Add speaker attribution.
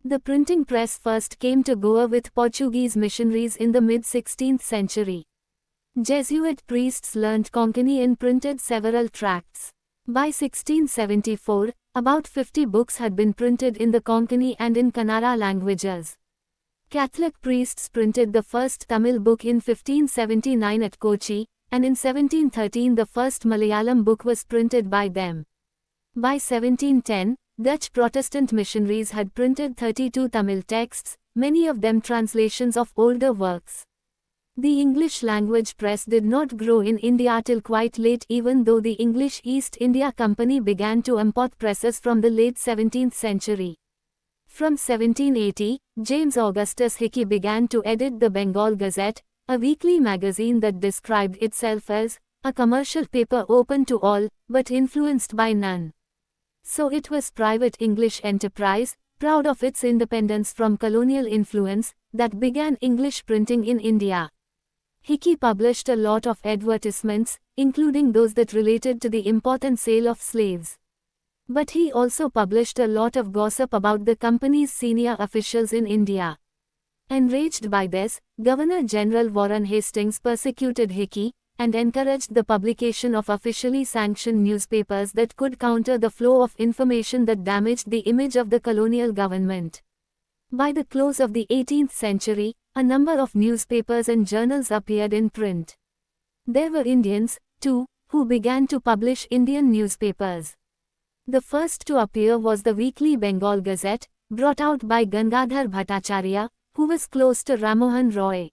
Speaker 1: The printing press first came to Goa with Portuguese missionaries in the mid-16th century. Jesuit priests learnt Konkani and printed several tracts. By 1674, about 50 books had been printed in the Konkani and in Kannada languages. Catholic priests printed the first Tamil book in 1579 at Kochi, and in 1713 the first Malayalam book was printed by them. By 1710, Dutch Protestant missionaries had printed 32 Tamil texts, many of them translations of older works. The English language press did not grow in India till quite late, even though the English East India Company began to import presses from the late 17th century. From 1780, James Augustus Hickey began to edit the Bengal Gazette, a weekly magazine that described itself as a commercial paper open to all, but influenced by none. So it was private English enterprise, proud of its independence from colonial influence, that began English printing in India. Hickey published a lot of advertisements, including those that related to the import and sale of slaves. But he also published a lot of gossip about the company's senior officials in India. Enraged by this, Governor-General Warren Hastings persecuted Hickey, and encouraged the publication of officially sanctioned newspapers that could counter the flow of information that damaged the image of the colonial government. By the close of the 18th century, a number of newspapers and journals appeared in print. There were Indians, too, who began to publish Indian newspapers. The first to appear was the weekly Bengal Gazette, brought out by Gangadhar Bhattacharya, who was close to Ramohan Roy.